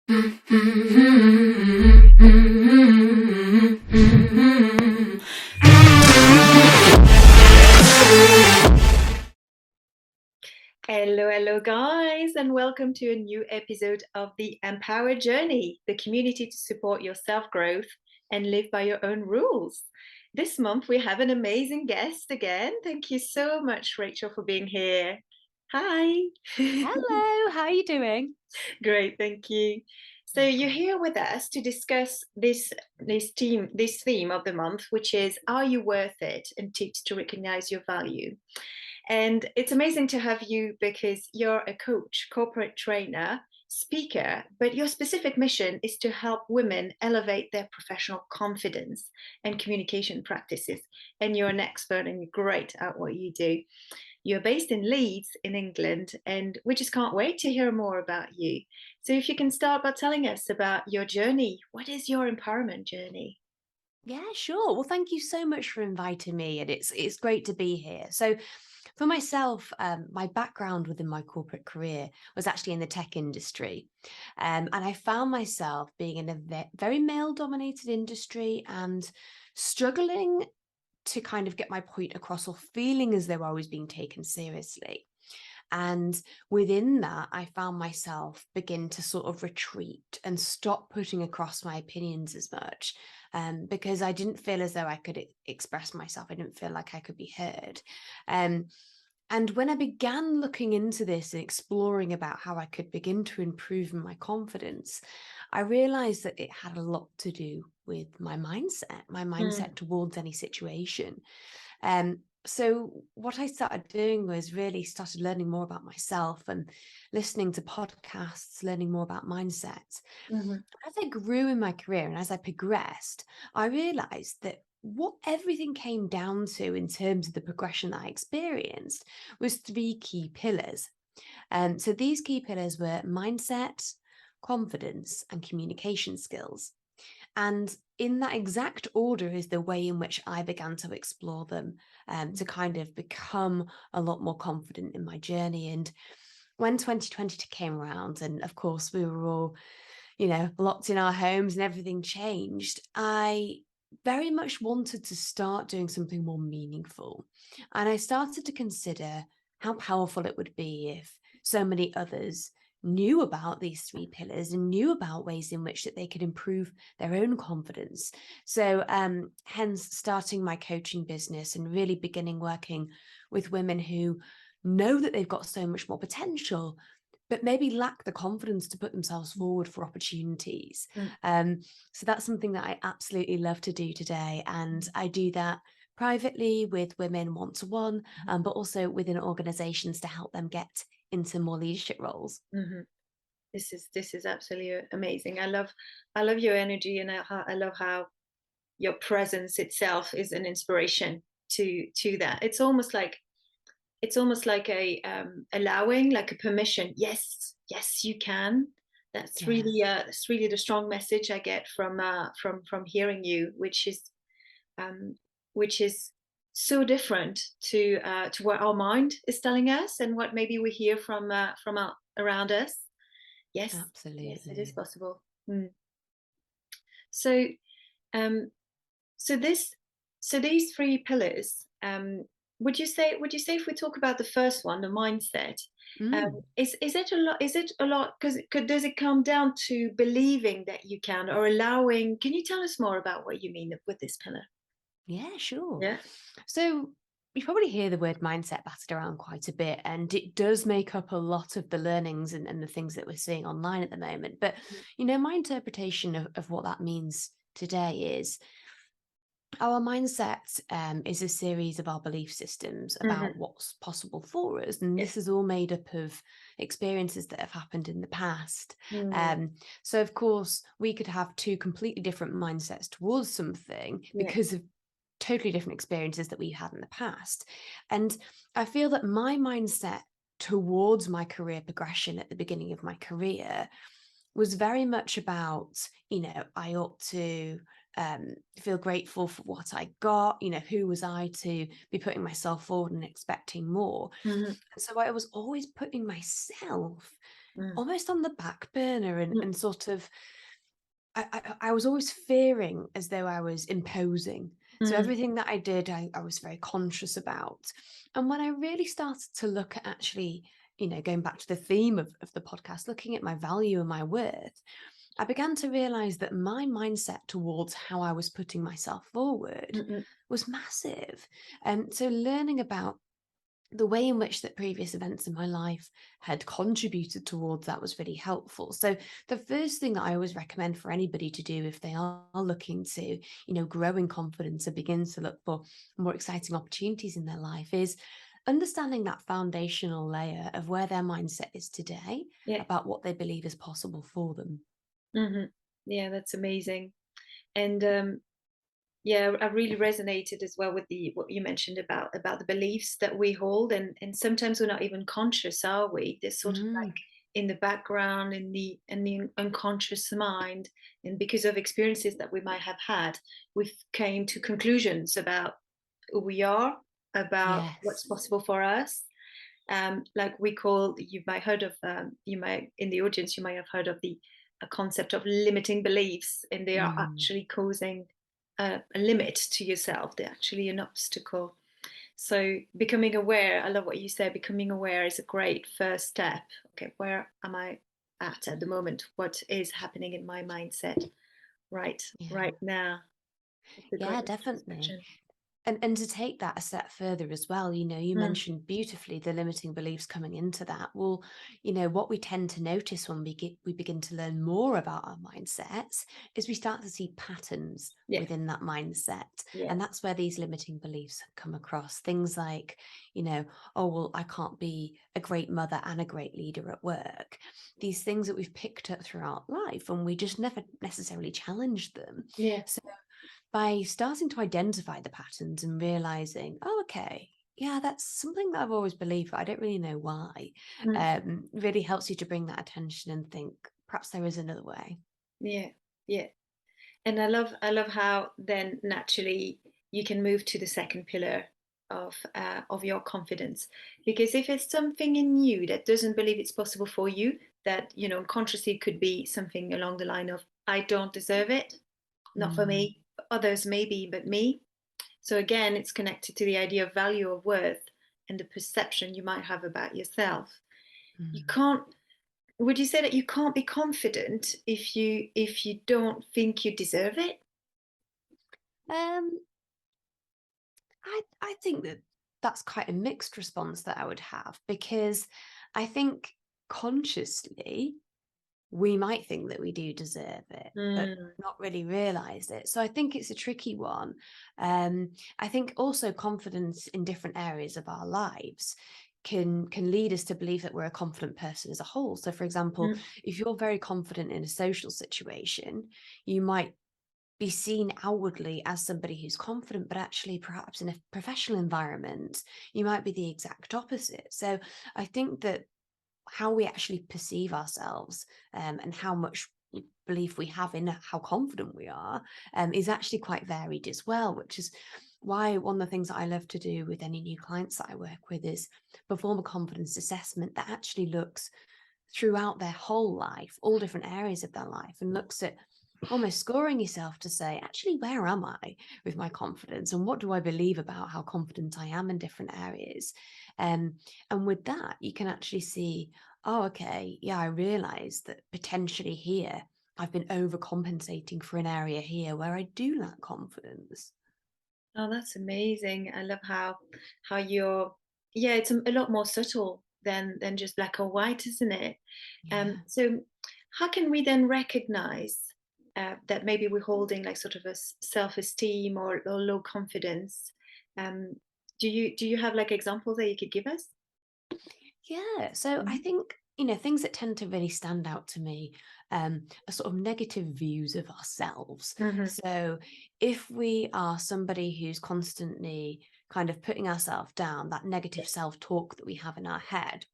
Hello, guys, and welcome to a new episode of the EmpowHer Journey, the community to support your self-growth and live by your own rules. This month, we have an amazing guest again. Thank you so much, Rachel, for being here. Hi. Hello, how are you doing? Great, thank you. So you're here with us to discuss this theme of the month, which is Are You Worth It? And tips to recognize your value. And it's amazing to have you because you're a coach, corporate trainer, speaker, but your specific mission is to help women elevate their professional confidence and communication practices. And you're an expert and you're great at what you do. You're based in Leeds in England, and we just can't wait to hear more about you. So if you can start by telling us about your journey, what is your empowerment journey? Yeah, sure. Well, thank you so much for inviting me, and it's great to be here. So, for myself, my background within my corporate career was actually in the tech industry, and I found myself being in a very male-dominated industry and struggling to kind of get my point across, or feeling as though I was being taken seriously. And within that, I found myself begin to sort of retreat and stop putting across my opinions as much, because I didn't feel as though I could express myself. I didn't feel like I could be heard. Um, and when I began looking into this and exploring about how I could begin to improve my confidence, I realized that it had a lot to do with my mindset towards any situation. So what I started doing was really started learning more about myself and listening to podcasts, learning more about mindset. Mm-hmm. As I grew in my career and as I progressed, I realized that what everything came down to in terms of the progression that I experienced was three key pillars. So these key pillars were mindset, confidence, and communication skills. And in that exact order is the way in which I began to explore them, to kind of become a lot more confident in my journey. And when 2020 came around, and of course we were all, locked in our homes and everything changed, I very much wanted to start doing something more meaningful. And I started to consider how powerful it would be if so many others knew about these three pillars and knew about ways in which that they could improve their own confidence. So hence starting my coaching business and really beginning working with women who know that they've got so much more potential, but maybe lack the confidence to put themselves forward for opportunities. So that's something that I absolutely love to do today. And I do that privately with women one-to-one, but also within organizations to help them get into more leadership roles. Mm-hmm. This is absolutely amazing. I love your energy, and I love how your presence itself is an inspiration to that. It's almost like a allowing, like a permission. Yes, you can. Yeah, That's really the strong message I get from hearing you, um, which is so different to what our mind is telling us and what maybe we hear from around us. Yes, it is absolutely. possible. Mm. So, um, so this, so these three pillars, would you say if we talk about the first one, the mindset, Mm. is it a lot? Is it a lot? Because does it come down to believing that you can or allowing? Can you tell us more about what you mean with this pillar? Yeah, sure. Yeah. So you probably hear the word mindset battered around quite a bit, and it does make up a lot of the learnings and the things that we're seeing online at the moment. But, my interpretation of what that means today is our mindset is a series of our belief systems Mm-hmm. about what's possible for us. And Yeah. this is all made up of experiences that have happened in the past. Mm. So, of course, we could have two completely different mindsets towards something Yeah. because of totally different experiences that we've had in the past. And I feel that my mindset towards my career progression at the beginning of my career was very much about, I ought to feel grateful for what I got, who was I to be putting myself forward and expecting more. Mm-hmm. And so I was always putting myself Mm, almost on the back burner and, mm, and sort of I was always fearing as though I was imposing. So mm, everything that I did, I was very conscious about. And when I really started to look at actually, going back to the theme of the podcast, looking at my value and my worth, I began to realize that my mindset towards how I was putting myself forward mm, was massive. So learning about the way in which that previous events in my life had contributed towards that was really helpful. So the first thing that I always recommend for anybody to do if they are looking to, grow in confidence and begin to look for more exciting opportunities in their life is understanding that foundational layer of where their mindset is today yeah. about what they believe is possible for them. Hmm. Yeah, that's amazing. And yeah, I really resonated as well with the what you mentioned about the beliefs that we hold, and sometimes we're not even conscious, are we? They're sort of Mm, like in the background, in the unconscious mind, and because of experiences that we might have had, we came to conclusions about who we are, about what's yes. possible for us. Like we call, you might heard of, you might in the audience, you might have heard of the a concept of limiting beliefs, and they are Mm, actually causing a limit to yourself. They're actually an obstacle. So becoming aware, I love what you said. Becoming aware is a great first step. Okay, where am I at the moment? What is happening in my mindset yeah. right now? It's a great Yeah, definitely. introspection. And to take that a step further as well, you Mm, mentioned beautifully the limiting beliefs coming into that. Well, what we tend to notice when we begin to learn more about our mindsets is we start to see patterns yeah, within that mindset. yeah, And that's where these limiting beliefs come across. Things like, oh, well, I can't be a great mother and a great leader at work. These things that we've picked up throughout life and we just never necessarily challenge them. yeah. So by starting to identify the patterns and realizing, oh, okay, yeah, that's something that I've always believed, but I don't really know why, Mm. really helps you to bring that attention and think perhaps there is another way. Yeah, yeah. And I love how then naturally you can move to the second pillar of your confidence, because if it's something in you that doesn't believe it's possible for you, that consciously could be something along the line of I don't deserve it, not for Mm, me, for others maybe, but me. So again, it's connected to the idea of value of worth and the perception you might have about yourself. You mm. can't Would you say that you can't be confident if you don't think you deserve it? Um, I think that that's quite a mixed response that I would have because I think consciously we might think that we do deserve it, but Mm, not really realize it. So I think it's a tricky one. I think also confidence in different areas of our lives can lead us to believe that we're a confident person as a whole. So, for example, mm, if you're very confident in a social situation, you might be seen outwardly as somebody who's confident, but actually, perhaps in a professional environment, you might be the exact opposite. So, I think that how we actually perceive ourselves and how much belief we have in how confident we are is actually quite varied as well, which is why one of the things that I love to do with any new clients that I work with is perform a confidence assessment that actually looks throughout their whole life, all different areas of their life, and looks at almost scoring yourself to say, actually, where am I with my confidence? And what do I believe about how confident I am in different areas? And with that, you can actually see, oh, okay, yeah, I realize that potentially here, I've been overcompensating for an area here where I do lack confidence. oh, that's amazing. I love how you're, yeah, it's a lot more subtle than just black or white, isn't it? Yeah. So how can we then recognize that maybe we're holding like sort of a self-esteem or low confidence? Um, do you have like examples that you could give us? Yeah. So I Mhm. think, things that tend to really stand out to me are sort of negative views of ourselves. Mhm. So if we are somebody who's constantly kind of putting ourselves down, that negative self talk that we have in our head,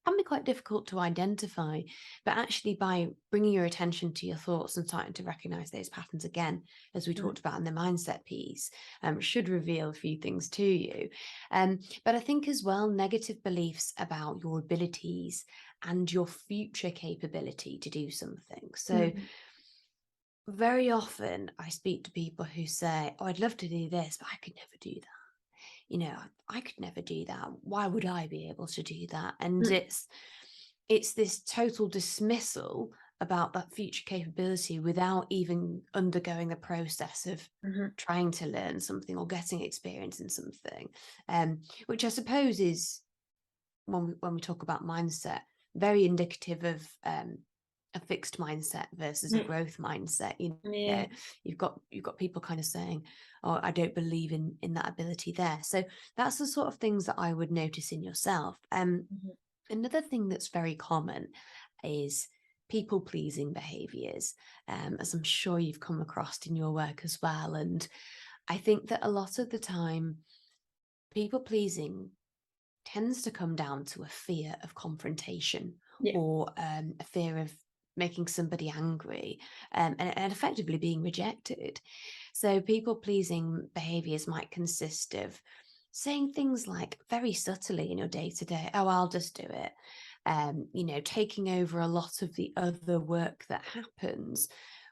can be quite difficult to identify, but actually by bringing your attention to your thoughts and starting to recognize those patterns again, as we Mm, talked about in the mindset piece, should reveal a few things to you. But I think as well, negative beliefs about your abilities and your future capability to do something. So Mhm. very often I speak to people who say, oh, I'd love to do this, but I could never do that. You know, I could never do that. Why would I be able to do that? And Mm. it's this total dismissal about that future capability without even undergoing the process of Mhm. trying to learn something or getting experience in something, which I suppose is, when we talk about mindset, very indicative of a fixed mindset versus a Mm. growth mindset. You Yeah. know, you've got people kind of saying, oh, I don't believe in that ability there. So that's the sort of things that I would notice in yourself. Mhm. Another thing that's very common is people pleasing behaviors, as I'm sure you've come across in your work as well. And I think that a lot of the time, people pleasing tends to come down to a fear of confrontation, Yeah. or a fear of making somebody angry, and effectively being rejected. So people pleasing behaviors might consist of saying things like, very subtly in your day to day, oh, I'll just do it. Taking over a lot of the other work that happens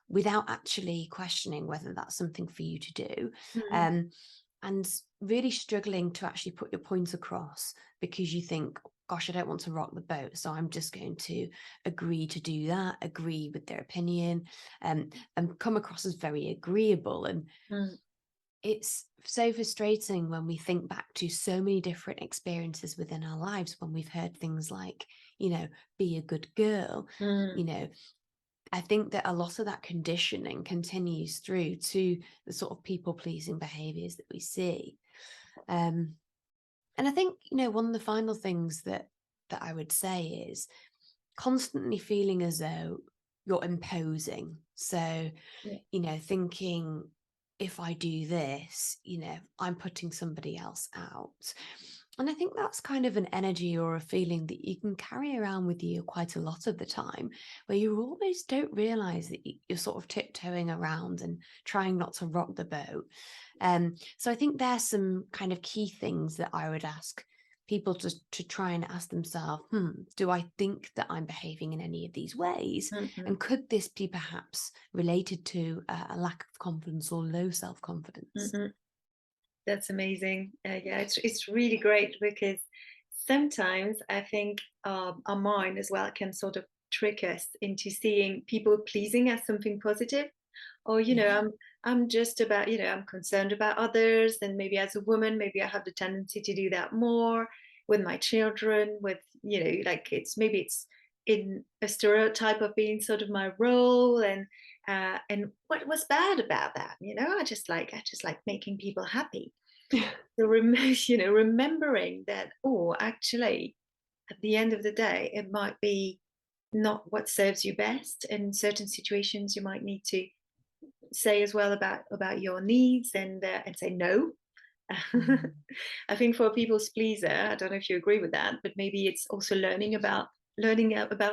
without actually questioning whether that's something for you to do. Mm. Um, and really struggling to actually put your point across because you think, gosh, I don't want to rock the boat, so I'm just going to agree to do that, agree with their opinion, and come across as very agreeable. And Mm. it's so frustrating when we think back to so many different experiences within our lives when we've heard things like, be a good girl. Mm. you know I think that a lot of that conditioning continues through to the sort of people pleasing behaviors that we see. Um, and I think, one of the final things that I would say is constantly feeling as though you're imposing. So, Yeah. thinking, if I do this, I'm putting somebody else out. And I think that's kind of an energy or a feeling that you can carry around with you quite a lot of the time, where you almost don't realize that you're sort of tiptoeing around and trying not to rock the boat. So I think there's some kind of key things that I would ask people to try and ask themselves, do I think that I'm behaving in any of these ways? Mhm. And could this be perhaps related to a lack of confidence or low self-confidence? Mhm. That's amazing. Yeah, it's really great because sometimes I think our mind as well can sort of trick us into seeing people pleasing as something positive. Or Yeah. I'm just about, I'm concerned about others, and maybe as a woman, maybe I have the tendency to do that more with my children, with, like, it's in a stereotype of being sort of my role. And what was bad about that? I just like making people happy. So remembering that, oh, actually, at the end of the day, it might be not what serves you best. In certain situations, you might need to say as well about your needs, and say no. Mm. I think for a people's pleaser, I don't know if you agree with that, but maybe it's also learning about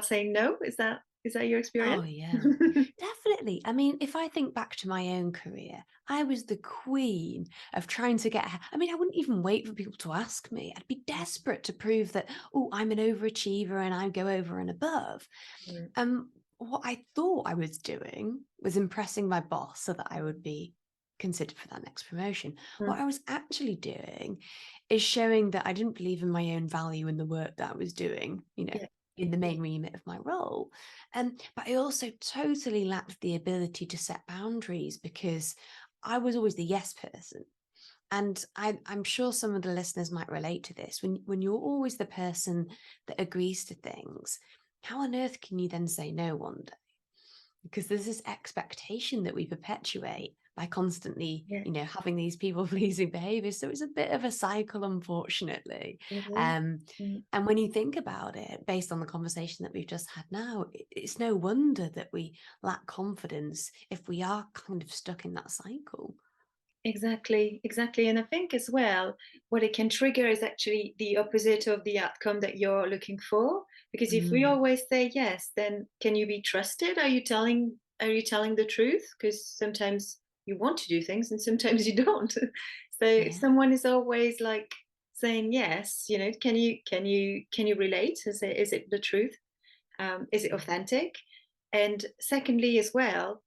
saying no. Is that your Oh, experience? yeah, definitely. I mean, if I think back to my own career, I was the queen of trying to get. I mean, I wouldn't even wait for people to ask me. I'd be desperate to prove that, oh, I'm an overachiever and I go over and above. Mm. What I thought I was doing was impressing my boss so that I would be considered for that next promotion. What Mm. I was actually doing is showing that I didn't believe in my own value in the work that I was doing, Yeah. in the Yeah. main remit of my role. But I also totally lacked the ability to set boundaries because I was always the yes person. And I'm sure some of the listeners might relate to this. When you're always the person that agrees to things, how on earth can you then say no one day? Because there's this expectation that we perpetuate by constantly, Yeah. having these people pleasing behaviors. So it's a bit of a cycle, unfortunately. It is. Um, Mm. and when you think about it, based on the conversation that we've just had now, it's no wonder that we lack confidence if we are kind of stuck in that cycle. Exactly, exactly. And I think as well, what it can trigger is actually the opposite of the outcome that you're looking for. Because if we Mm, always say yes, then can you be trusted? Are you telling the truth? Because sometimes you want to do things and sometimes you don't. So if yeah. someone is always like saying yes, can you relate? Is it the truth? Is it authentic? And secondly, as well,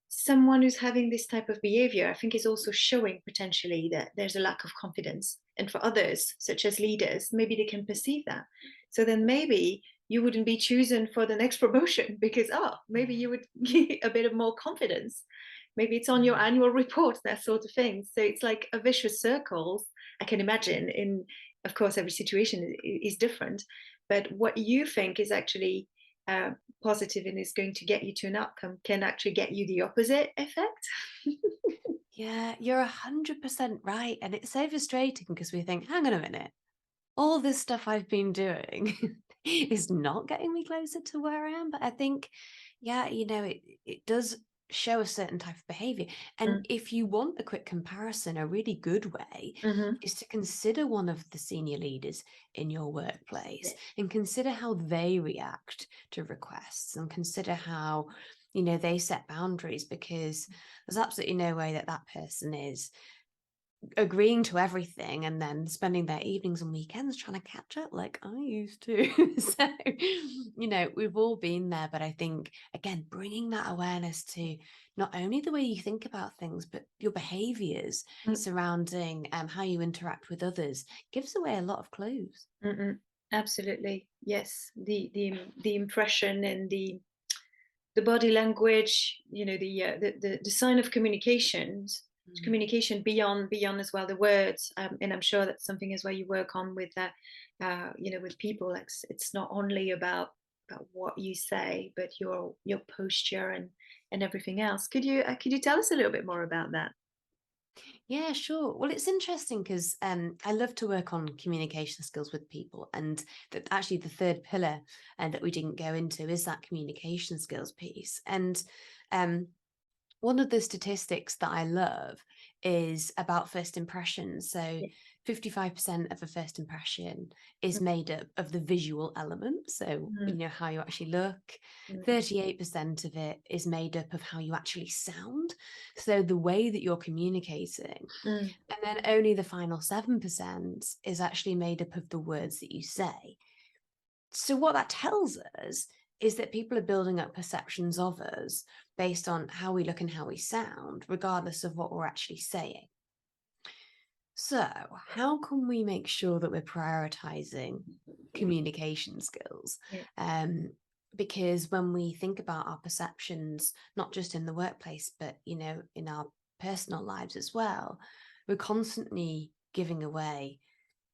someone who's having this type of behavior, I think, is also showing potentially that there's a lack of confidence. And for others, such as leaders, maybe they can perceive that. So then maybe you wouldn't be chosen for the next promotion because, oh, maybe you would get a bit of more confidence. Maybe it's on your Mm. annual report, that sort of thing. So it's like a vicious circle, I can imagine. In, of course, every situation is different. But what you think is actually uh, positive and is going to get you to an outcome can actually get you the opposite effect. Yeah, you're 100% right. And it's so frustrating because we think, hang on a minute, all this stuff I've been doing is not getting me closer to where I am. But I think, yeah, it does show a certain type of behavior. And Mm, if you want a quick comparison, a really good way mhm. is to consider one of the senior leaders in your workplace Yeah. and consider how they react to requests and consider how, they set boundaries, because there's absolutely no way that that person is agreeing to everything and then spending their evenings and weekends trying to catch up like I used to. So, we've all been there. But I think, again, bringing that awareness to not only the way you think about things, but your behaviors Mm, surrounding how you interact with others gives away a lot of clues. mm-mm. Absolutely. Yes. The impression and the body language, the sign of Mm. communication beyond as well the words. And I'm sure that's something as well you work on with that, with people. Like it's not only about what you say, but your posture and everything else. Could you tell us a little bit more about that? Yeah, sure. Well, it's interesting because I love to work on communication skills with people, and that actually the third pillar that we didn't go into is that communication skills piece. And um, one of the statistics that I love is about first impressions. So Yeah. 55% of a first impression is Mm, made up of the visual element. So, mm, how you actually look. mm, 38% of it is made up of how you actually sound. So the way that you're communicating. mm, And then only the final 7% is actually made up of the words that you say. So, what that tells us is that people are building up perceptions of us based on how we look and how we sound, regardless of what we're actually saying. So, how can we make sure that we're prioritizing communication skills? yeah. Um, because when we think about our perceptions, not just in the workplace, but in our personal lives as well, we're constantly giving away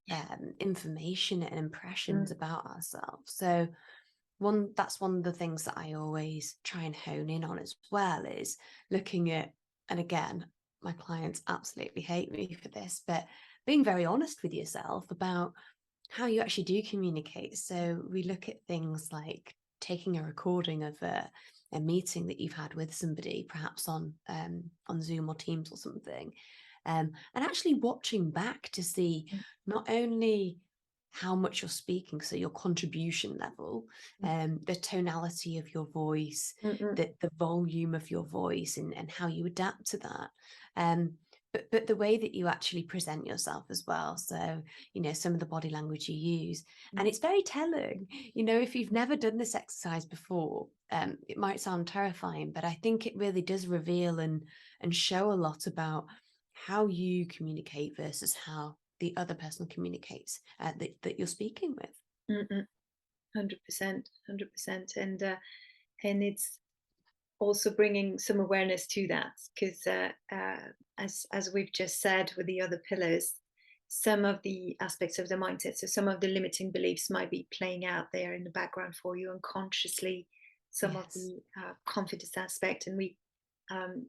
Yeah. information and impressions Mm, about ourselves. So that's one of the things that I always try and hone in on as well, is looking at, and again, my clients absolutely hate me for this, but being very honest with yourself about how you actually do communicate. So we look at things like taking a recording of a meeting that you've had with somebody, perhaps on Zoom or Teams or something, and actually watching back to see mm, not only how much you're speaking, so your contribution level, mm, the tonality of your voice, mm, mm, the volume of your voice, and how you adapt to that. Um, but the way that you actually present yourself as well. So, some of the body language you use. mm, And it's very telling. If you've never done this exercise before, it might sound terrifying, but I think it really does reveal and show a lot about how you communicate versus how the other person communicates that you're speaking with. mm, mm. 100%, 100%. And it's also bringing some awareness to that because as we've just said with the other pillars, some of the aspects of the mindset, so some of the limiting beliefs might be playing out there in the background for you unconsciously, some of Yes. the confidence aspect. And we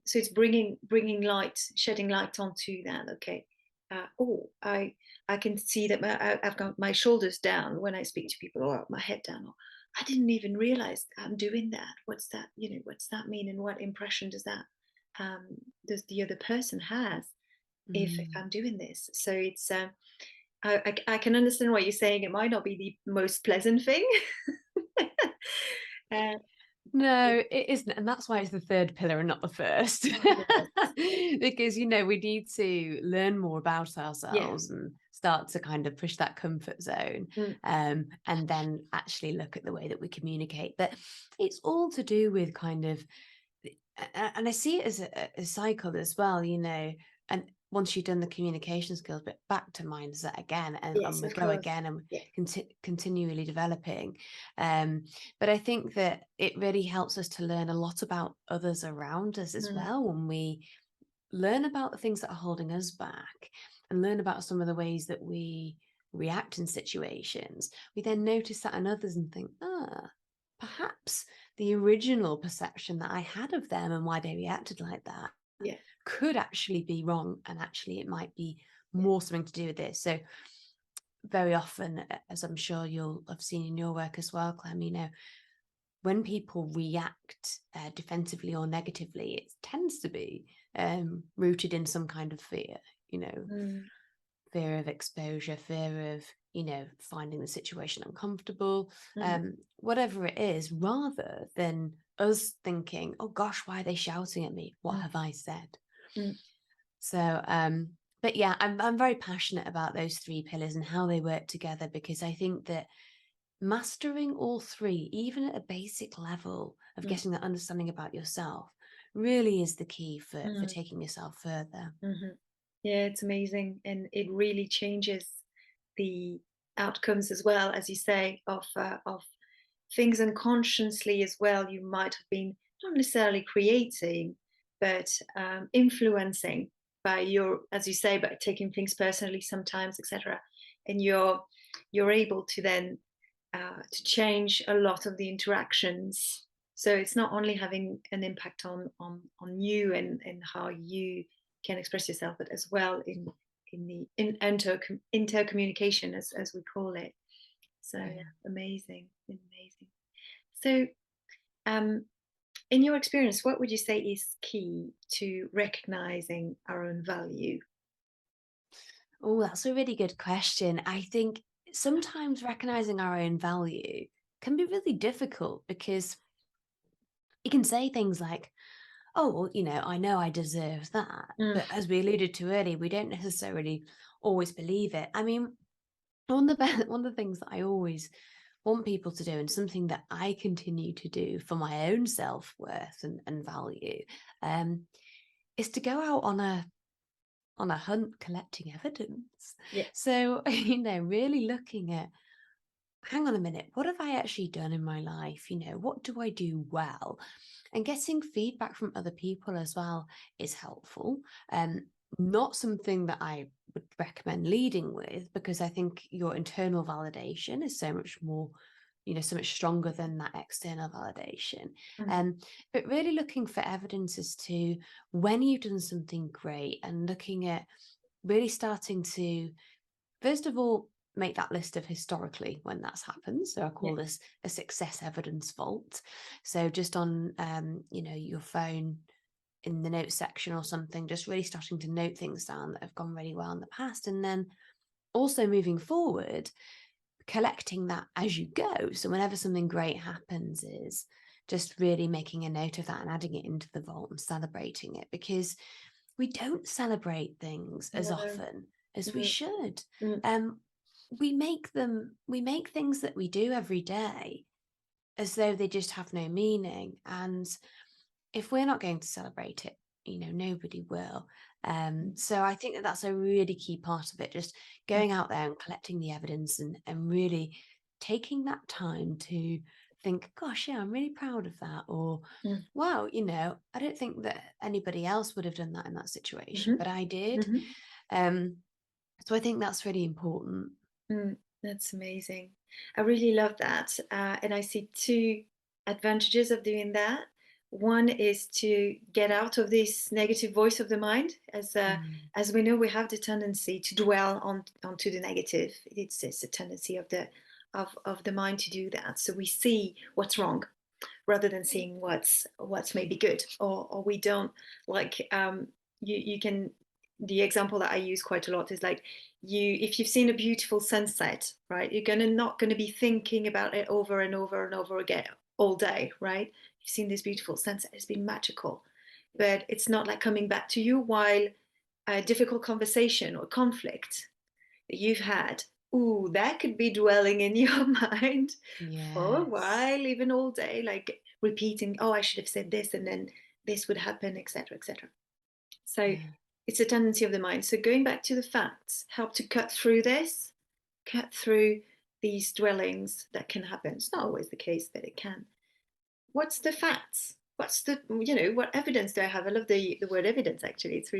so it's bringing light, shedding light onto that. Okay, I can see that I've got my shoulders down when I speak to people, or my head down, or I didn't even realize I'm doing that. What's that? What's that mean? And what impression does the other person has if Mm. I'm doing this? So it's I can understand what you're saying. It might not be the most pleasant thing. uh, No, it isn't. And that's why it's the third pillar and not the first. yes, Because, we need to learn more about yeah, ourselves and start to kind of push that comfort zone, mm, and then actually look at the way that we communicate. But it's all to do with kind of, and I see it as a cycle as well, you know, and once you've done the communication skills, but back to mindset again, and yes, we of go course. again, and Yeah. continually developing. But I think that it really helps us to learn a lot about others around us as Mm, well, when we learn about the things that are holding us back and learn about some of the ways that we react in situations. We then notice that in others and think, perhaps the original perception that I had of them and why they reacted like that yeah. could actually be wrong. And actually, it might be Yeah. more something to do with this. So, very often, as I'm sure you'll have seen in your work as well, Clem, you know, when people react defensively or negatively, it tends to be rooted in some kind of fear, you know, Mm, fear of exposure, fear of, you know, finding the situation uncomfortable, mm, whatever it is, rather than us thinking, oh gosh, why are they shouting at me? What mm, have I said? mm, So, but yeah, I'm very passionate about those three pillars and how they work together, because I think that mastering all three, even at a basic level of mm, getting that understanding about yourself, really is the key for mm, taking yourself further. mhm. Yeah, it's amazing, and it really changes the outcomes as well, as you say, of things unconsciously as well. You might have been not necessarily creating, but influencing by your, as you say, by taking things personally sometimes, etc. And you're able to then to change a lot of the interactions. So it's not only having an impact on you and how you can express yourself, but as well in the intercommunication, as we call it. So yeah, Yeah. amazing, amazing. So um, in your experience, what would you say is key to recognizing our own value? Oh, that's a really good question. I think sometimes recognizing our own value can be really difficult, because you can say things like, oh, well, you know I deserve that. Mm, But as we alluded to earlier, we don't necessarily always believe it. I mean, one of the things that I always want people to do, and something that I continue to do for my own self-worth and value, um, is to go out on a hunt collecting evidence. yeah. So, you know, really looking at, hang on a minute, what have I actually done in my life? You know, what do I do well? And getting feedback from other people as well is helpful. Not something that I would recommend leading with, because I think your internal validation is so much more, you know, so much stronger than that external validation. Mm, Um, but really looking for evidence as to when you've done something great, and looking at really starting to, first of all, make that list of historically when that's happened. So I yeah. call this a success evidence vault. So just on, you know, your phone, in the notes section or something, just really starting to note things down that have gone really well in the past, and then also moving forward, collecting that as you go. So whenever something great happens, is just really making a note of that and adding it into the vault and celebrating it, because we don't celebrate things as No. often as we Mm, should. mm, Um, we make things that we do every day as though they just have no meaning. And if we're not going to celebrate it, you know, nobody will. mm, So I think that that's a really key part of it, just mm, going out there and collecting the evidence, and really taking that time to think, gosh, yeah, I'm really proud of that. Or, mm, wow, you know, I don't think that anybody else would have done that in that situation, mhm, but I did. mhm. Um, so I think that's really important. Mm, that's amazing. I really love that. And I see two advantages of doing that. One is to get out of this negative voice of the mind. Mm, As we know, we have the tendency to dwell onto the negative. It's a tendency of the mind to do that. So we see what's wrong rather than seeing what's maybe good, or we don't like you can, the example that I use quite a lot is like, you if you've seen a beautiful sunset, right, you're gonna not going to be thinking about it over and over and over again all day, right? You've seen this beautiful sunset, it's been magical, but it's not like coming back to you while a difficult conversation or conflict you've had, ooh, that could be dwelling in your mind for a Yes. while, even all day, like repeating, oh, I should have said this, and then this would happen, etc., etc. So Yeah. it's a tendency of the mind. So going back to the facts, help to cut through this, cut through these dwellings that can happen. It's not always the case, but it can. What's the facts? What's the, what evidence do I have? I love the word evidence, actually. It's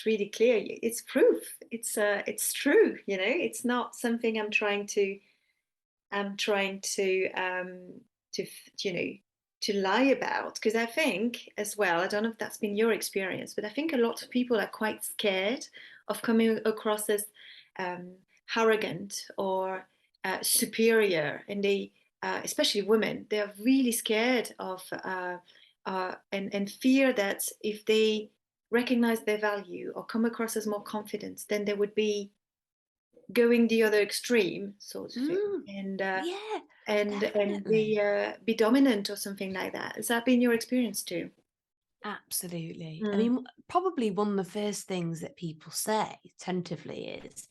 really clear. It's proof. It's true. It's not something I'm trying to you know to lie about, because I think as well, I don't know if that's been your experience, but I think a lot of people are quite scared of coming across as um, arrogant or superior, and they especially women, they are really scared of and fear that if they recognize their value or come across as more confident, then they would be going the other extreme sort of thing, Mm, and yeah, and definitely. be dominant or something like that. Has that been your experience too? Absolutely. I Mm, mean, probably one of the first things that people say tentatively is,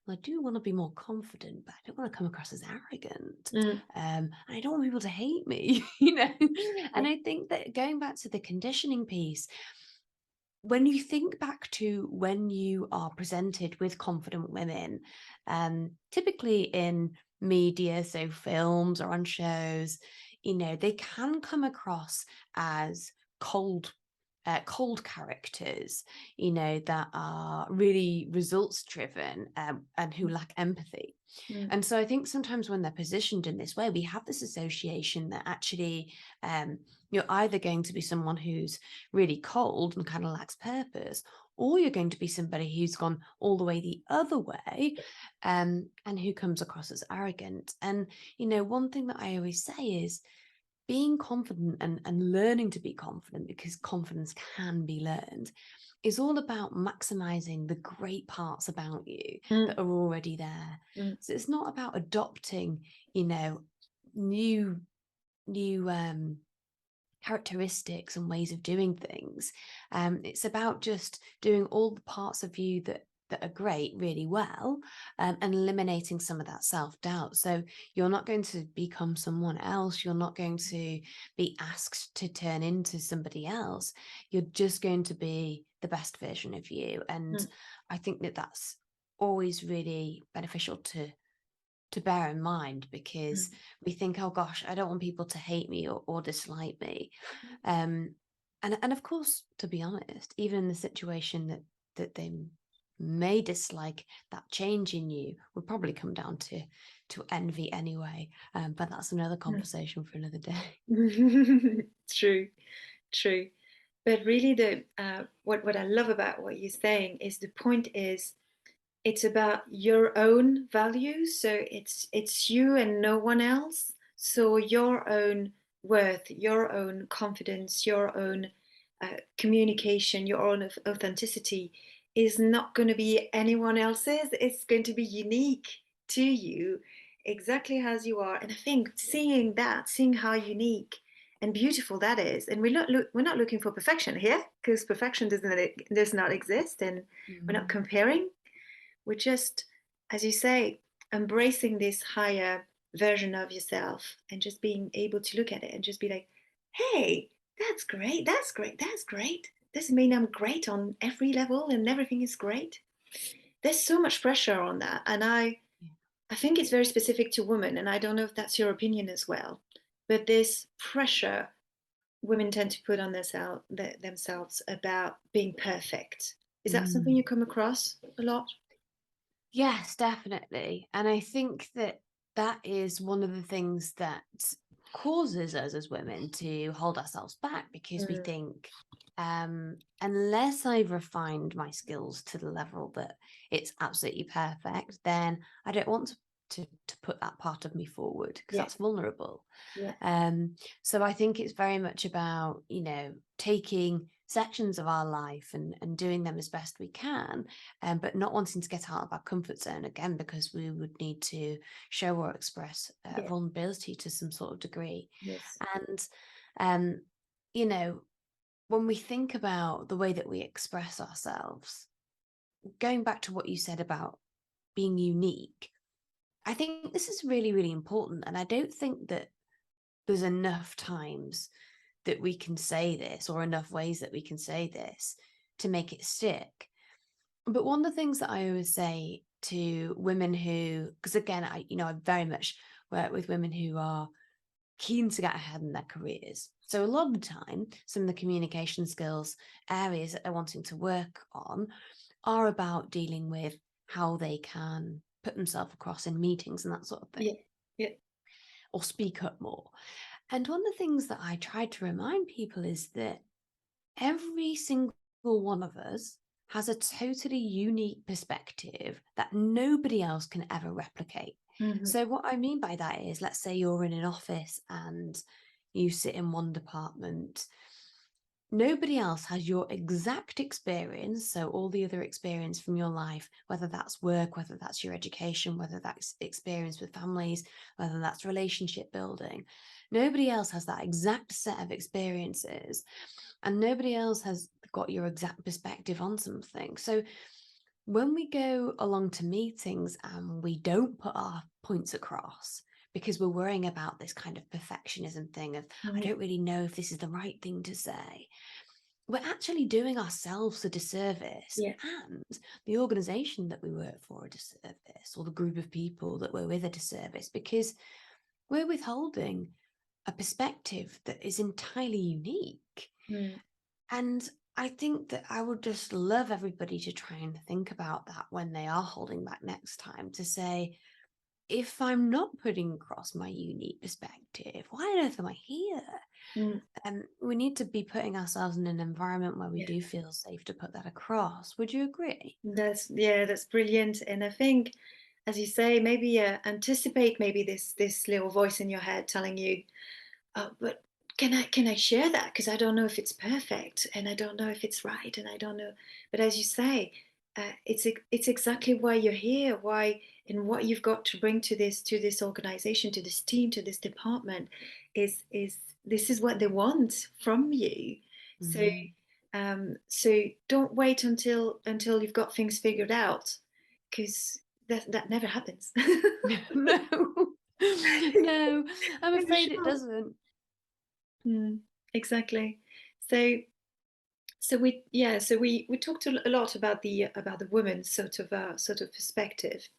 well, I do want to be more confident, but I don't want to come across as arrogant. mm, And I don't want people to hate me, you know? yeah, And I think that going back to the conditioning piece, when you think back to when you are presented with confident women, typically in media, so films or on shows, they can come across as cold cold characters, that are really results driven, and who lack empathy. mm, And so I think sometimes when they're positioned in this way, we have this association that actually, you're either going to be someone who's really cold and kind of lacks purpose, or you're going to be somebody who's gone all the way the other way, and who comes across as arrogant. And, one thing that I always say is being confident and learning to be confident, because confidence can be learned, is all about maximizing the great parts about you mm, that are already there. mm, So it's not about adopting, you know, new new characteristics and ways of doing things. It's about just doing all the parts of you that are great really well, and eliminating some of that self-doubt. So you're not going to become someone else. You're not going to be asked to turn into somebody else. You're just going to be the best version of you. And mm, I think that that's always really beneficial to bear in mind, because mm, we think, oh gosh, I don't want people to hate me or dislike me. Um, and of course, to be honest, even in the situation that they may dislike, that change in you would probably come down to envy anyway. But that's another mm. conversation for another day. True, true. But really, the what I love about what you're saying is the point is it's about your own values. So it's you and no one else. So your own worth, your own confidence, your own communication, your own authenticity is not going to be anyone else's. It's going to be unique to you, exactly as you are. And I think seeing that, seeing how unique and beautiful that is, and we're not looking for perfection here, because perfection does not exist, and we're not Mm, comparing. We're just, as you say, embracing this higher version of yourself and just being able to look at it and just be like, hey, that's great, that's great, that's great. Doesn't mean I'm great on every level and everything is great. There's so much pressure on that. And yeah. I think it's very specific to women. And I don't know if that's your opinion as well. But this pressure women tend to put on themselves about being perfect. Is that something Mm. you come across a lot? Yes, definitely. And I think that that is one of the things that causes us as women to hold ourselves back, because we Mm, think, unless I've refined my skills to the level that it's absolutely perfect, then I don't want to put that part of me forward, because yeah, that's vulnerable. yeah, So I think it's very much about, taking sections of our life and doing them as best we can, but not wanting to get out of our comfort zone again, because we would need to show or express yeah, vulnerability to some sort of degree. yes. And, um, you know, when we think about the way that we express ourselves, going back to what you said about being unique. I think this is really, really important. And I don't think that there's enough times that we can say this, or enough ways that we can say this to make it stick. But one of the things that I always say to women who, because again, I very much work with women who are keen to get ahead in their careers. So a lot of the time, some of the communication skills areas that they're wanting to work on are about dealing with how they can put themselves across in meetings and that sort of thing, Yeah. Yeah. or speak up more. And one of the things that I try to remind people is that every single one of us has a totally unique perspective that nobody else can ever replicate. Hmm. So, what I mean by that is, let's say you're in an office and you sit in one department. Nobody else has your exact experience. So, all the other experience from your life, whether that's work, whether that's your education, whether that's experience with families, whether that's relationship building, nobody else has that exact set of experiences. And nobody else has got your exact perspective on something. So, when we go along to meetings and we don't put our points across because we're worrying about this kind of perfectionism thing of, I don't really know if this is the right thing to say, we're actually doing ourselves a disservice Yeah. and the organization that we work for a disservice, or the group of people that we're with a disservice, because we're withholding a perspective that is entirely unique. Mm. And I think that I would just love everybody to try and think about that when they are holding back next time, to say, if I'm not putting across my unique perspective, why on earth am I here? Mm. We need to be putting ourselves in an environment where we Yeah. do feel safe to put that across. Would you agree? That's brilliant. And I think, as you say, maybe anticipate maybe this little voice in your head telling you, oh, but can I share that? Because I don't know if it's perfect, and I don't know if it's right, and I don't know. But as you say, it's exactly why you're here, why and what you've got to bring to this organization, to this team, to this department, is this is what they want from you. So Mm. so don't wait until you've got things figured out, because that never happens. No, no, I'm Never afraid it sure. doesn't. Exactly. So we talked a lot about the woman's sort of perspective.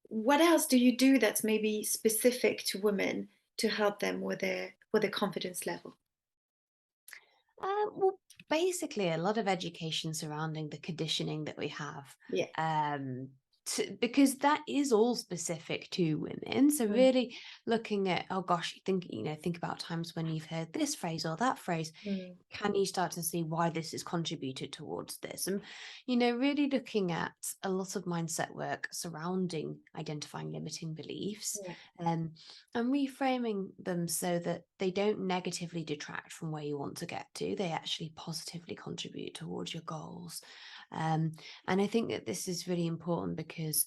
What else do you do that's maybe specific to women to help them with their confidence level? Well, basically, a lot of education surrounding the conditioning that we have, Yeah. um, because that is all specific to women. So Mm, really looking at, oh gosh, think about times when you've heard this phrase or that phrase. mm, Can you start to see why this has contributed towards this? And really looking at a lot of mindset work surrounding identifying limiting beliefs, yeah. um, and reframing them so that they don't negatively detract from where you want to get to. They actually positively contribute towards your goals. And I think that this is really important because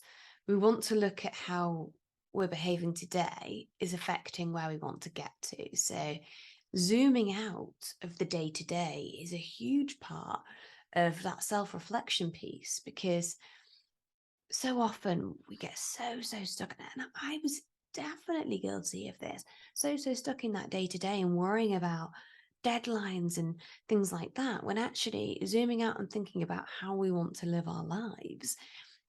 we want to look at how we're behaving today is affecting where we want to get to. So zooming out of the day to day is a huge part of that self-reflection piece, because so often we get so stuck in it. And I was definitely guilty of this. So stuck in that day to day and worrying about deadlines and things like that, when actually zooming out and thinking about how we want to live our lives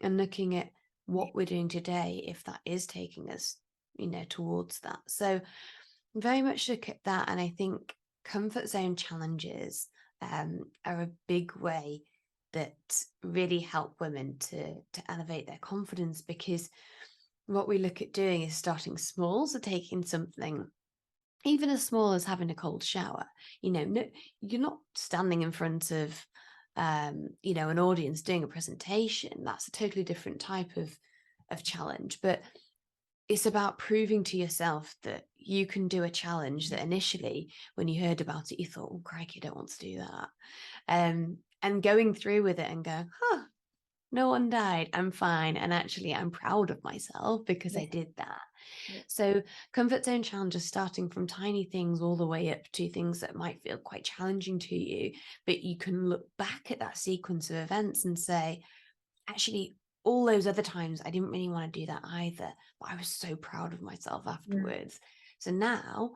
and looking at Yeah. what we're doing today, if that is taking us, towards that. So very much look at that. And I think comfort zone challenges are a big way that really help women to elevate their confidence, because what we look at doing is starting small. So taking something even as small as having a cold shower. No, you're not standing in front of an audience doing a presentation. That's a totally different type of challenge. But it's about proving to yourself that you can do a challenge that initially, when you heard about it, you thought, oh, crikey, I don't want to do that. And going through with it and going, no one died. I'm fine. And actually, I'm proud of myself because I Yeah. did that. Yeah. So, comfort zone challenges starting from tiny things all the way up to things that might feel quite challenging to you. But you can look back at that sequence of events and say, actually, all those other times I didn't really want to do that either, but I was so proud of myself Mm, afterwards. So now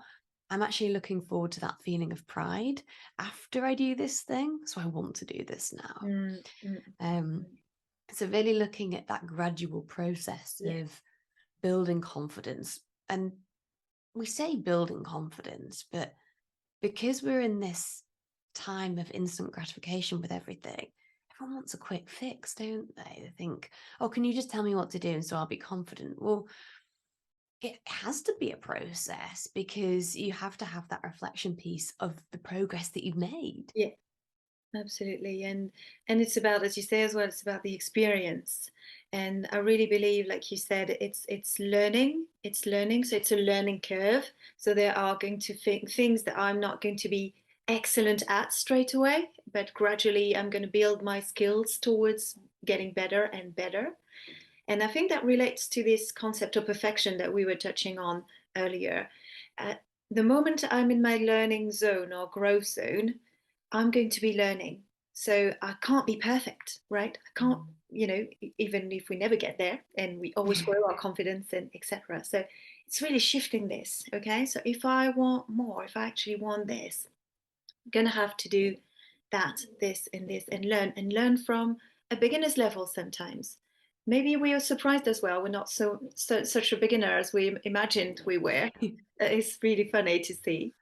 I'm actually looking forward to that feeling of pride after I do this thing. So I want to do this now. mm, mm, Um, mm. so really looking at that gradual process Yeah, of building confidence. And we say building confidence, but because we're in this time of instant gratification with everything, everyone wants a quick fix, don't they? They think, oh, can you just tell me what to do and so I'll be confident? Well, it has to be a process because you have to have that reflection piece of the progress that you've made. yeah. Absolutely. And it's about, as you say as well, it's about the experience. And I really believe, like you said, it's learning. It's learning. So it's a learning curve. So there are going to things that I'm not going to be excellent at straight away, but gradually I'm going to build my skills towards getting better and better. And I think that relates to this concept of perfection that we were touching on earlier. Uh, the moment I'm in my learning zone or growth zone, I'm going to be learning. So I can't be perfect, right? I can't, Mm. even if we never get there and we always grow our confidence and etc. So it's really shifting this, okay? So if I want more, if I actually want this, I'm going to have to do that, this, and learn from a beginner's level sometimes. Maybe we are surprised as well. We're not such a beginner as we imagined we were. It's really funny to see.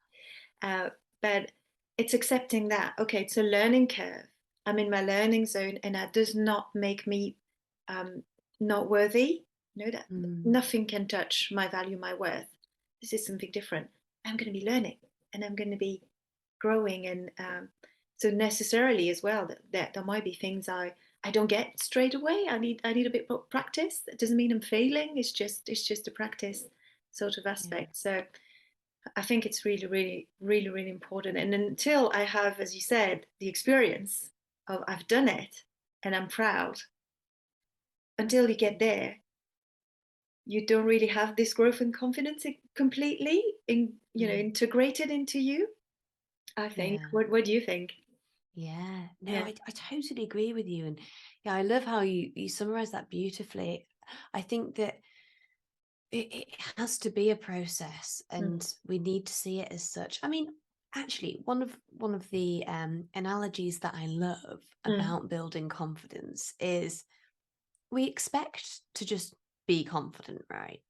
Uh, but it's accepting that, okay, it's a learning curve. I'm in my learning zone, and that does not make me um, not worthy. That Mm. nothing can touch my value, my worth. This is something different. I'm going to be learning, and I'm going to be growing, and so necessarily as well that there might be things I don't get straight away. I need a bit more practice. That doesn't mean I'm failing. It's just a practice sort of Yeah. aspect. So I think it's really, really, really, really important. And until I have, as you said, the experience of I've done it and I'm proud, until you get there, you don't really have this growth and confidence completely Mm. integrated into you. I think. Yeah. What do you think? Yeah. No, Yeah. I totally agree with you. And yeah, I love how you summarize that beautifully. I think that it has to be a process Mm, and we need to see it as such. I mean, actually, one of the analogies that I love mm, about building confidence is we expect to just be confident, right?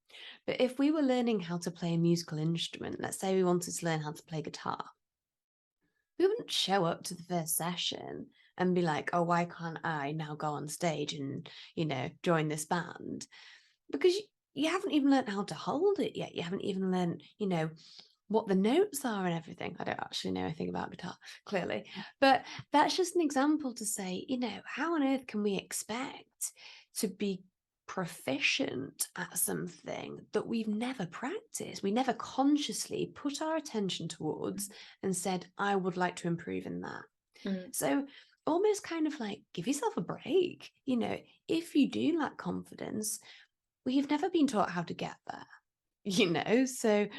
But if we were learning how to play a musical instrument, let's say we wanted to learn how to play guitar, we wouldn't show up to the first session and be like, oh, why can't I now go on stage and, join this band? Because you haven't even learned how to hold it yet. You haven't even learned, what the notes are and everything. I don't actually know anything about guitar, clearly. But that's just an example to say, how on earth can we expect to be proficient at something that we've never practiced? We never consciously put our attention towards and said, I would like to improve in that. mm, So almost kind of like give yourself a break. If you do lack confidence, we've never been taught how to get there, so mm.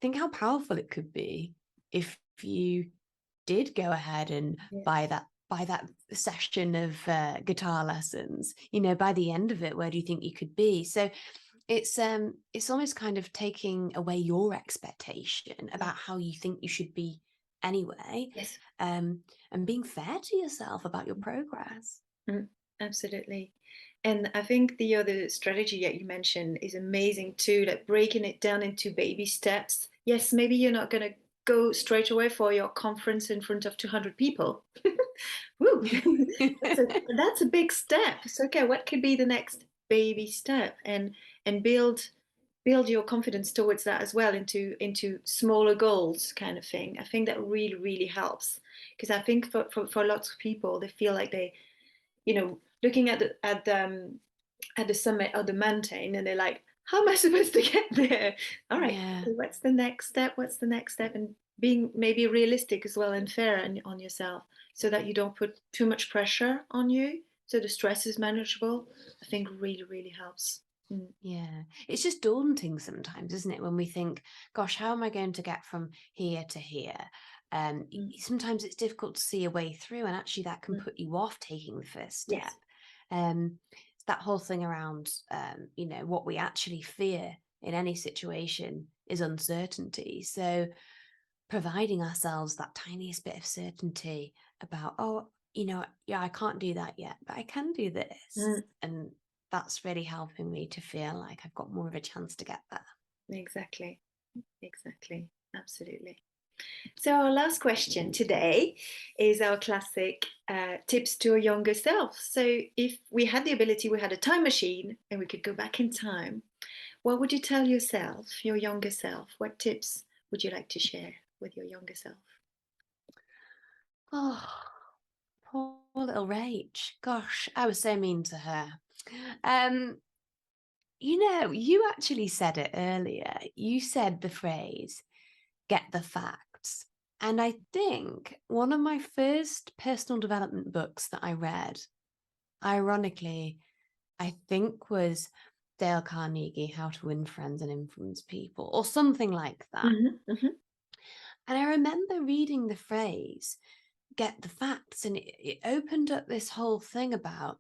think how powerful it could be if you did go ahead and Yeah. buy that session of guitar lessons. By the end of it, where do you think you could be? So it's almost kind of taking away your expectation Yeah. about how you think you should be anyway, Yes. um, and being fair to yourself about your progress. Mm, absolutely. And I think the other strategy that you mentioned is amazing too, like breaking it down into baby steps. Yes, maybe you're not going to go straight away for your conference in front of 200 people. Woo! that's a that's a big step. So okay, what could be the next baby step? And build your confidence towards that as well into smaller goals kind of thing. I think that really, really helps because I think for lots of people, they feel like they looking at the summit of the mountain, and they're like, "How am I supposed to get there?" All right, Yeah. what's the next step? What's the next step? And being maybe realistic as well and fair on yourself, so that you don't put too much pressure on you, so the stress is manageable. I think really, really helps. Mm, Yeah, it's just daunting sometimes, isn't it? When we think, gosh, how am I going to get from here to here? mm, Sometimes it's difficult to see a way through, and actually that can mm. put you off taking the first step. Yes. Um, that whole thing around, what we actually fear in any situation is uncertainty. So providing ourselves that tiniest bit of certainty about, oh, yeah, I can't do that yet, but I can do this. Mm, And that's really helping me to feel like I've got more of a chance to get there. exactly. Exactly. Absolutely. So our last question today is our classic tips to a younger self. So if we had the ability, we had a time machine and we could go back in time, what would you tell yourself, your younger self? What tips would you like to share with your younger self? Oh, poor little Rach. Gosh, I was so mean to her. Um, you actually said it earlier. You said the phrase, get the facts. And I think one of my first personal development books that I read, ironically, I think was Dale Carnegie, How to Win Friends and Influence People, or something like that. Hmm. Hmm. And I remember reading the phrase, get the facts, and it opened up this whole thing about,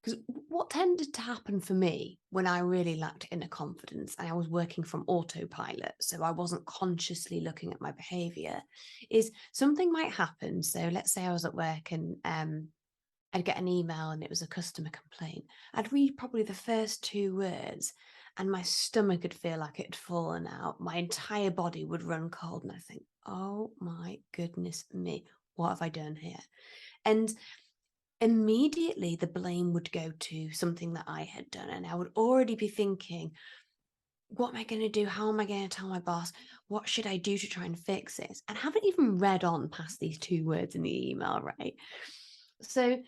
because what tended to happen for me when I really lacked inner confidence and I was working from autopilot, so I wasn't consciously looking at my behavior, is something might happen. So let's say I was at work and I'd get an email and it was a customer complaint. I'd read probably the first two words and my stomach would feel like it had fallen out. My entire body would run cold and I think, oh my goodness me, what have I done here? And immediately the blame would go to something that I had done. And I would already be thinking, what am I going to do? How am I going to tell my boss? What should I do to try and fix this? And I haven't even read on past these two words in the email, right? So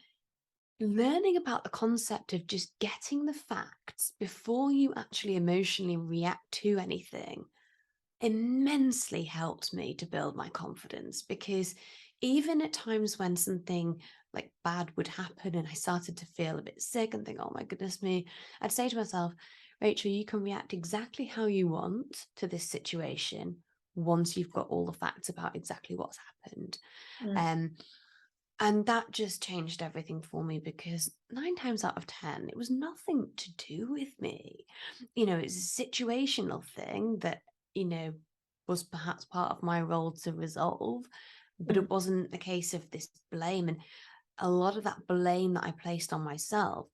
learning about the concept of just getting the facts before you actually emotionally react to anything immensely helped me to build my confidence, because even at times when something like bad would happen and I started to feel a bit sick and think, oh my goodness me, I'd say to myself, Rachel, you can react exactly how you want to this situation once you've got all the facts about exactly what's happened. Mm. Um, and that just changed everything for me, because 9 times out of 10, it was nothing to do with me. It's a situational thing that, was perhaps part of my role to resolve, but Mm. it wasn't a case of this blame. And a lot of that blame that I placed on myself,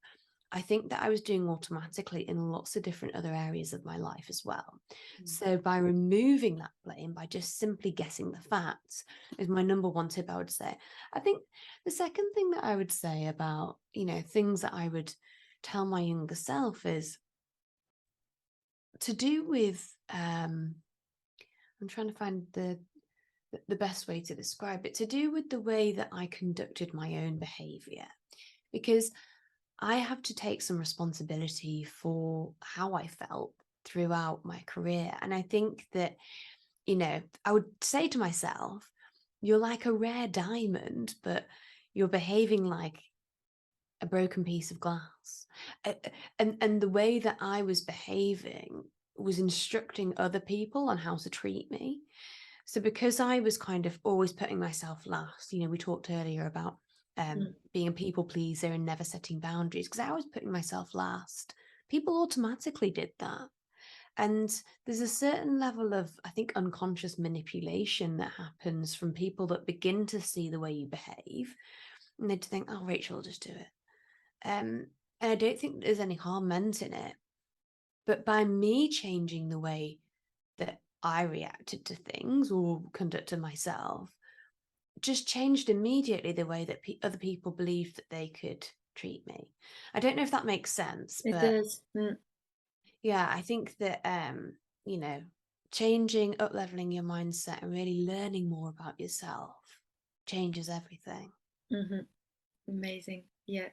I think that I was doing automatically in lots of different other areas of my life as well. Mm. So by removing that blame, by just simply guessing the facts, is my number one tip, I would say. I think the second thing that I would say about, things that I would tell my younger self is to do with, I'm trying to find the best way to describe it, to do with the way that I conducted my own behavior. Because I have to take some responsibility for how I felt throughout my career. And I think that, I would say to myself, you're like a rare diamond, but you're behaving like a broken piece of glass. And the way that I was behaving was instructing other people on how to treat me. So because I was kind of always putting myself last, we talked earlier about Mm. being a people pleaser and never setting boundaries, because I was putting myself last. People automatically did that. And there's a certain level of, I think, unconscious manipulation that happens from people that begin to see the way you behave. And they'd think, oh, Rachel will just do it. And I don't think there's any harm meant in it. But by me changing the way that I reacted to things or conducted myself, just changed immediately the way that other people believed that they could treat me. I don't know if that makes sense, It but does. Mm. yeah, I think that you know, changing, up leveling your mindset and really learning more about yourself changes everything. Hmm. Amazing. Yeah.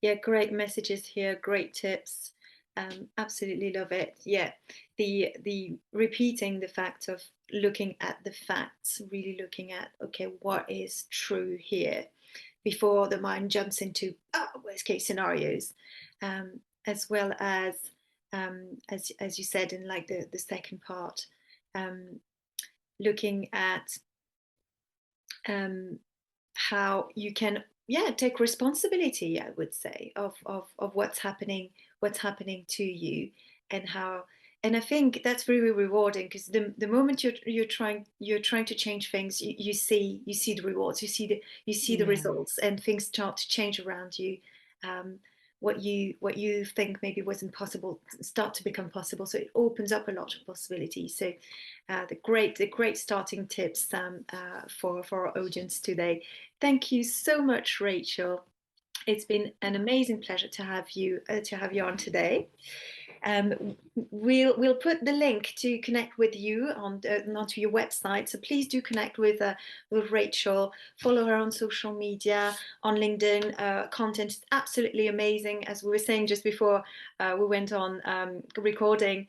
Yeah, great messages here, great tips. Absolutely love it. Yeah, the repeating the fact of looking at the facts, really looking at, okay, what is true here before the mind jumps into worst case scenarios, as well as you said in like the second part, um, looking at how you can yeah, take responsibility, I would say, of what's happening to you, and how. And I think that's really rewarding, because the moment you're trying to change things, you see the rewards, you see the Yeah. results, and things start to change around you. um, what you think maybe wasn't possible start to become possible, so it opens up a lot of possibilities. So the great starting tips, for our audience today. Thank you so much, Rachel. It's been an amazing pleasure to have you on today. We'll put the link to connect with you onto your website. So please do connect with Rachel. Follow her on social media, on LinkedIn. Content is absolutely amazing. As we were saying just before we went on recording,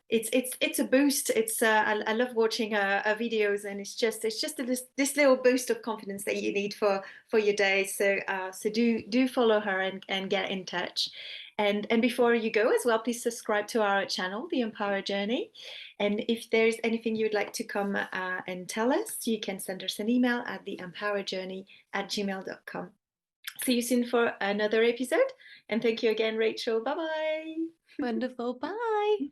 it's a boost. I love watching her videos, and it's just this little boost of confidence that you need for your day. So so do follow her and get in touch. And before you go as well, please subscribe to our channel, The EmpowHer Journey. And if there's anything you'd like to come and tell us, you can send us an email at theempowherjourney@gmail.com. See you soon for another episode. And thank you again, Rachel. Bye bye. Wonderful. Bye.